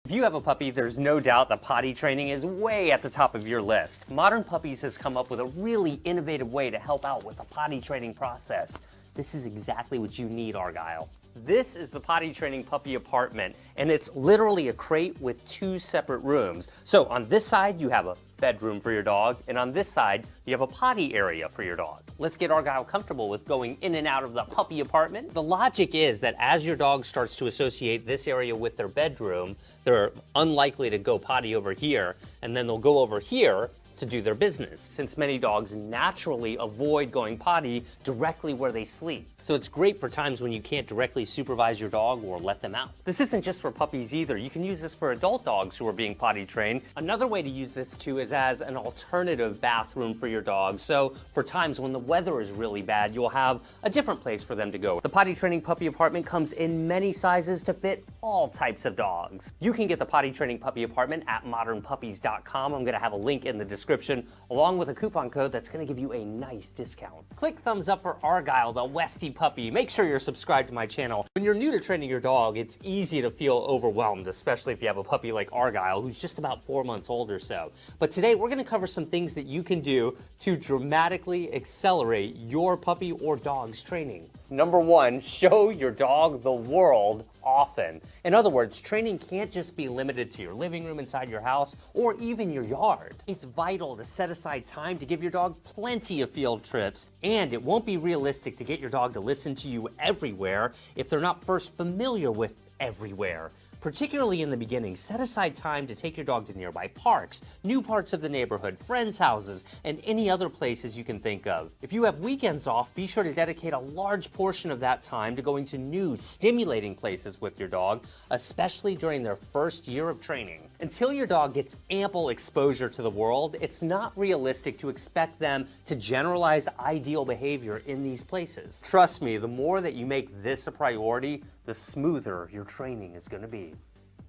If you have a puppy, there's no doubt that potty training is way at the top of your list. Modern Puppies has come up with a really innovative way to help out with the potty training process. This is exactly what you need, Argyle. This is the Potty Training Puppy Apartment, and it's literally a crate with 2 separate rooms. So on this side, you have a bedroom for your dog, and on this side, you have a potty area for your dog. Let's get Argyle comfortable with going in and out of the puppy apartment. The logic is that as your dog starts to associate this area with their bedroom, they're unlikely to go potty over here, and then they'll go over here to do their business, since many dogs naturally avoid going potty directly where they sleep. So it's great for times when you can't directly supervise your dog or let them out. This isn't just for puppies either. You can use this for adult dogs who are being potty trained. Another way to use this too is as an alternative bathroom for your dog. So for times when the weather is really bad, you'll have a different place for them to go. The Potty Training Puppy Apartment comes in many sizes to fit all types of dogs. You can get the Potty Training Puppy Apartment at modernpuppies.com. I'm gonna have a link in the description along with a coupon code that's gonna give you a nice discount. Click thumbs up for Argyle, the Westie puppy. Make sure you're subscribed to my channel. When you're new to training your dog, it's easy to feel overwhelmed, especially if you have a puppy like Argyle, who's just about 4 months old or so. But today we're gonna cover some things that you can do to dramatically accelerate your puppy or dog's training. Number 1, show your dog the world often. In other words, training can't just be limited to your living room inside your house or even your yard. It's vital to set aside time to give your dog plenty of field trips, and it won't be realistic to get your dog to listen to you everywhere if they're not first familiar with everywhere. Particularly in the beginning, set aside time to take your dog to nearby parks, new parts of the neighborhood, friends' houses, and any other places you can think of. If you have weekends off, be sure to dedicate a large portion of that time to going to new, stimulating places with your dog, especially during their first year of training. Until your dog gets ample exposure to the world, it's not realistic to expect them to generalize ideal behavior in these places. Trust me, the more that you make this a priority, the smoother your training is going to be.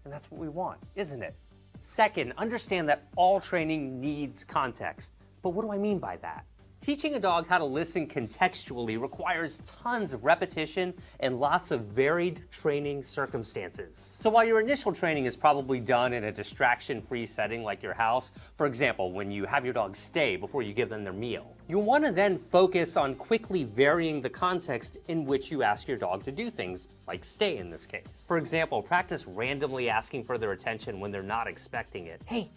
And that's what we want, isn't it? Second, understand that all training needs context. But what do I mean by that? Teaching a dog how to listen contextually requires tons of repetition and lots of varied training circumstances. So while your initial training is probably done in a distraction-free setting like your house, for example, when you have your dog stay before you give them their meal, you'll want to then focus on quickly varying the context in which you ask your dog to do things, like stay in this case. For example, practice randomly asking for their attention when they're not expecting it. Hey.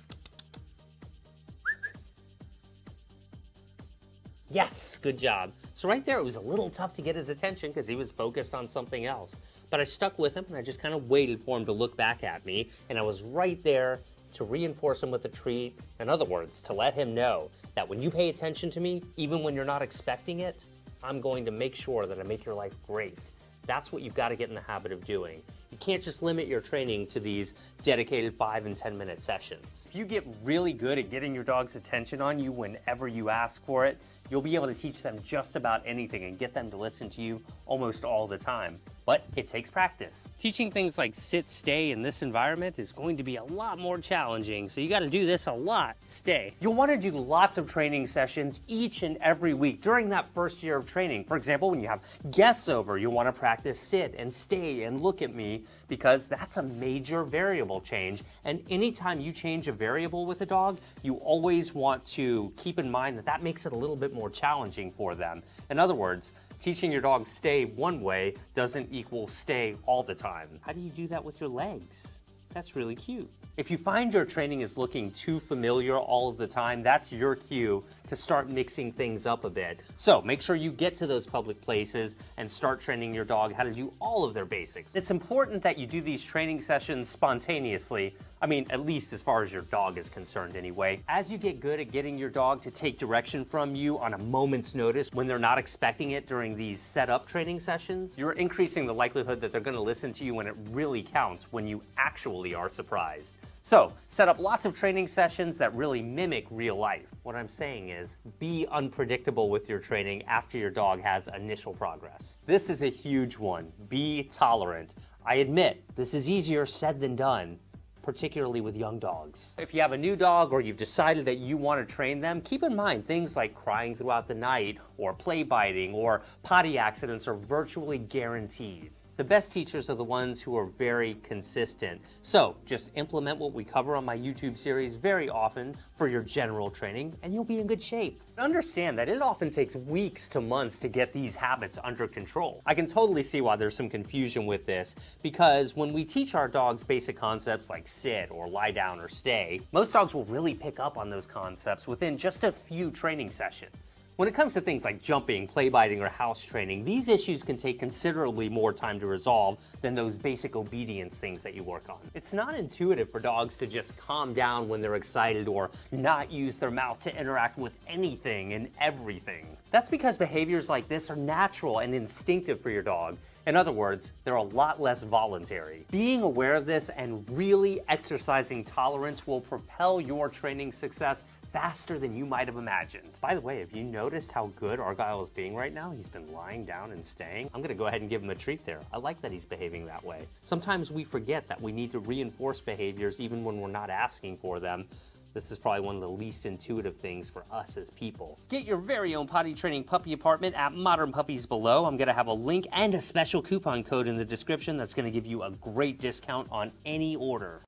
Yes, good job. So right there, it was a little tough to get his attention because he was focused on something else. But I stuck with him and I just kind of waited for him to look back at me, and I was right there to reinforce him with a treat. In other words, to let him know that when you pay attention to me, even when you're not expecting it, I'm going to make sure that I make your life great. That's what you've got to get in the habit of doing. You can't just limit your training to these dedicated 5 and 10 minute sessions. If you get really good at getting your dog's attention on you whenever you ask for it, you'll be able to teach them just about anything and get them to listen to you almost all the time. But it takes practice. Teaching things like sit, stay in this environment is going to be a lot more challenging, so you got to do this a lot, stay. You'll want to do lots of training sessions each and every week during that first year of training. For example, when you have guests over, you'll want to practice sit and stay and look at me, because that's a major variable change. And anytime you change a variable with a dog, you always want to keep in mind that that makes it a little bit more challenging for them. In other words, teaching your dog stay one way doesn't equal stay all the time. How do you do that with your legs? That's really cute. If you find your training is looking too familiar all of the time, that's your cue to start mixing things up a bit. So make sure you get to those public places and start training your dog how to do all of their basics. It's important that you do these training sessions spontaneously. I mean, at least as far as your dog is concerned anyway. As you get good at getting your dog to take direction from you on a moment's notice when they're not expecting it during these set-up training sessions, you're increasing the likelihood that they're going to listen to you when it really counts, when you actually are surprised. So, set up lots of training sessions that really mimic real life. What I'm saying is, be unpredictable with your training after your dog has initial progress. This is a huge one. Be tolerant. I admit, this is easier said than done, particularly with young dogs. If you have a new dog or you've decided that you want to train them, keep in mind things like crying throughout the night or play biting or potty accidents are virtually guaranteed. The best teachers are the ones who are very consistent. So just implement what we cover on my YouTube series very often for your general training, and you'll be in good shape. Understand that it often takes weeks to months to get these habits under control. I can totally see why there's some confusion with this, because when we teach our dogs basic concepts like sit or lie down or stay, most dogs will really pick up on those concepts within just a few training sessions. When it comes to things like jumping, play biting, or house training, these issues can take considerably more time to resolve than those basic obedience things that you work on. It's not intuitive for dogs to just calm down when they're excited or not use their mouth to interact with anything and everything. That's because behaviors like this are natural and instinctive for your dog. In other words, they're a lot less voluntary. Being aware of this and really exercising tolerance will propel your training success faster than you might have imagined. By the way, have you noticed how good Argyle is being right now? He's been lying down and staying. I'm gonna go ahead and give him a treat there. I like that he's behaving that way. Sometimes we forget that we need to reinforce behaviors even when we're not asking for them. This is probably one of the least intuitive things for us as people. Get your very own Potty Training Puppy Apartment at Modern Puppies below. I'm gonna have a link and a special coupon code in the description that's gonna give you a great discount on any order.